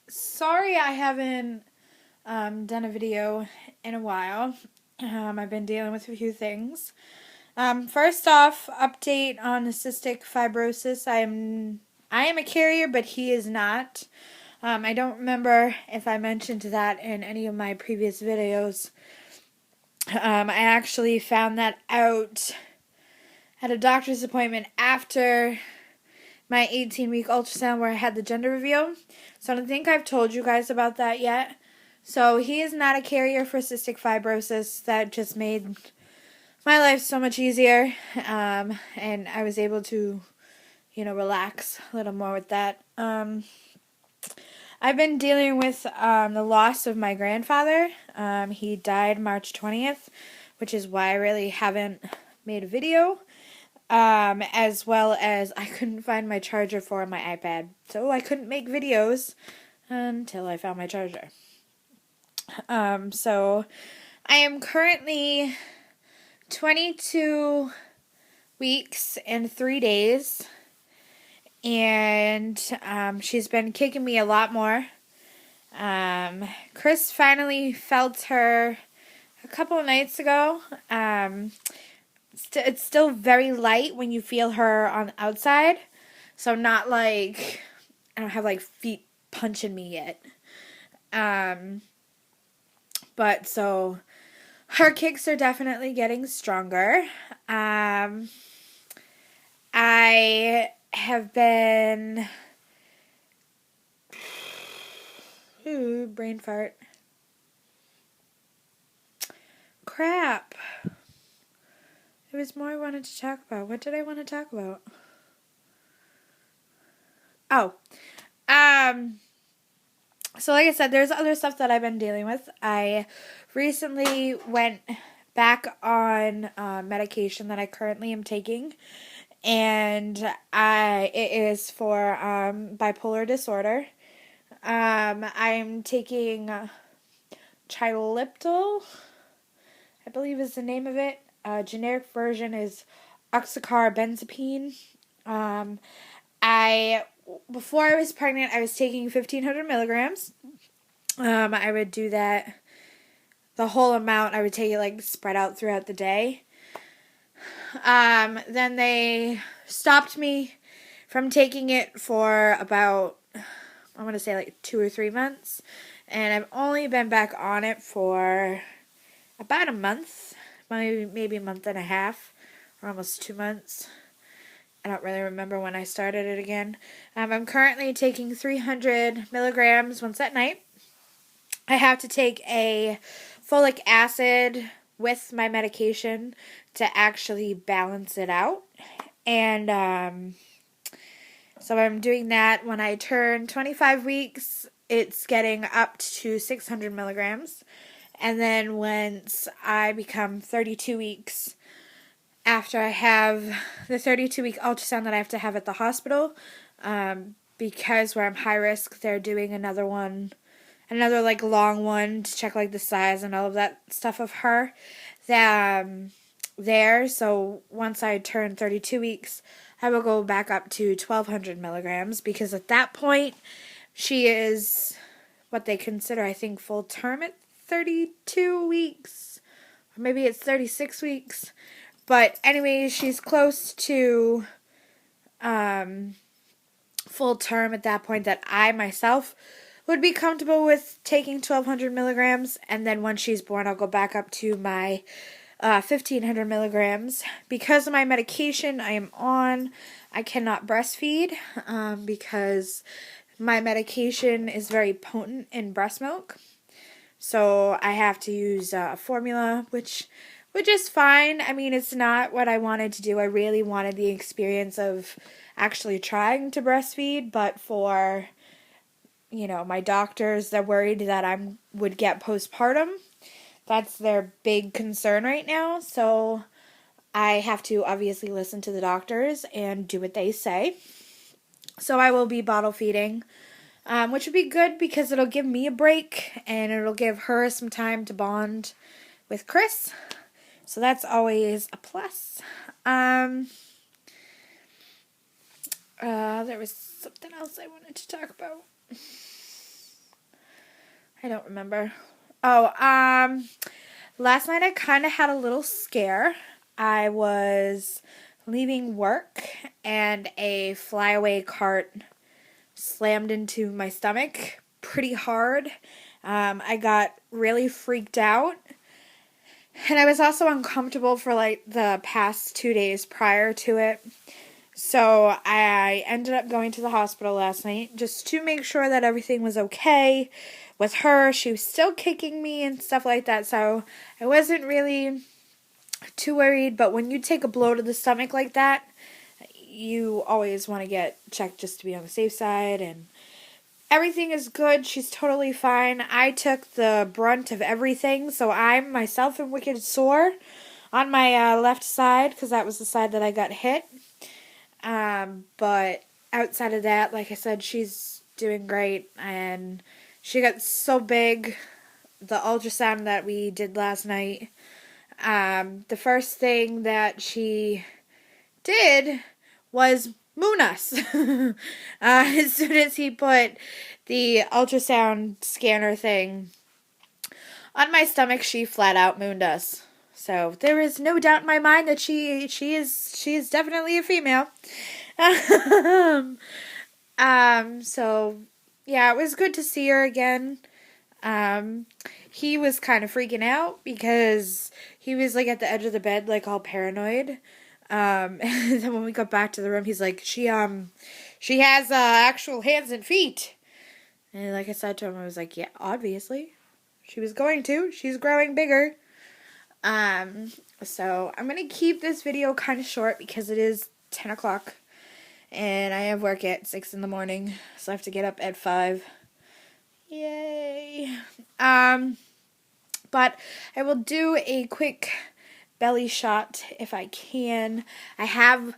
Sorry I haven't done a video in a while. I've been dealing with a few things. First off, update on cystic fibrosis. I am a carrier, but he is not. I don't remember if I mentioned that in any of my previous videos. I actually found that out at a doctor's appointment after my 18-week ultrasound where I had the gender reveal. So I don't think I've told you guys about that yet. So he is not a carrier for cystic fibrosis. That just made my life so much easier. And I was able to, relax a little more with that. I've been dealing with the loss of my grandfather. He died March 20th, which is why I really haven't made a video. As well as I couldn't find my charger for my iPad. So I couldn't make videos until I found my charger. So I am currently 22 weeks and 3 days. And she's been kicking me a lot more. Chris finally felt her a couple of nights ago. It's still very light when you feel her on the outside. So not like, I don't have like feet punching me yet. But so her kicks are definitely getting stronger. I have been, brain fart. Crap. There was more I wanted to talk about. What did I want to talk about? So like I said, there's other stuff that I've been dealing with. I recently went back on medication that I currently am taking, and it is for bipolar disorder. I'm taking Trileptal, I believe is the name of it. Generic version is oxycarbenzapine. Before I was pregnant, I was taking 1,500 milligrams. I would do that, the whole amount. I would take it like spread out throughout the day. Then they stopped me from taking it for about, I want to say like 2 or 3 months. And I've only been back on it for about a month, maybe a month and a half, or almost 2 months. I don't really remember when I started it again. I'm currently taking 300 milligrams once at night. I have to take a folic acid with my medication to actually balance it out. And so I'm doing that. When I turn 25 weeks, it's getting up to 600 milligrams. And then once I become 32 weeks, after I have the 32-week ultrasound that I have to have at the hospital, because where I'm high risk, they're doing another like long one to check like the size and all of that stuff of her. So once I turn 32 weeks, I will go back up to 1,200 milligrams, because at that point, she is what they consider, I think, full term at 32 weeks, or maybe it's 36 weeks. But anyways, she's close to full term at that point, that I myself would be comfortable with taking 1,200 milligrams. And then once she's born, I'll go back up to my 1,500 milligrams. Because of my medication I am on, I cannot breastfeed because my medication is very potent in breast milk. So I have to use formula, which is fine. I mean, it's not what I wanted to do. I really wanted the experience of actually trying to breastfeed, but for, my doctors, they're worried that I would get postpartum. That's their big concern right now. So I have to obviously listen to the doctors and do what they say. So I will be bottle feeding, which would be good because it'll give me a break and it'll give her some time to bond with Chris. So that's always a plus. There was something else I wanted to talk about. I don't remember. Oh, last night I kind of had a little scare. I was leaving work and a flyaway cart slammed into my stomach pretty hard. I got really freaked out. And I was also uncomfortable for like the past 2 days prior to it. So I ended up going to the hospital last night just to make sure that everything was okay with her. She was still kicking me and stuff like that. So I wasn't really too worried. But when you take a blow to the stomach like that, you always want to get checked just to be on the safe side. And everything is good. She's totally fine. I took the brunt of everything. So I'm myself and wicked sore on my left side because that was the side that I got hit. But outside of that, like I said, she's doing great, and she got so big, the ultrasound that we did last night, the first thing that she did was moon us. As soon as he put the ultrasound scanner thing on my stomach, she flat out mooned us. So there is no doubt in my mind that she is definitely a female. So yeah, it was good to see her again. He was kind of freaking out because he was like at the edge of the bed, like all paranoid. And then when we got back to the room, he's like, she has actual hands and feet. And like I said to him, I was like, yeah, obviously, she was going to. She's growing bigger. So I'm going to keep this video kind of short because it is 10 o'clock and I have work at 6 in the morning, so I have to get up at 5. Yay. But I will do a quick belly shot if I can. I have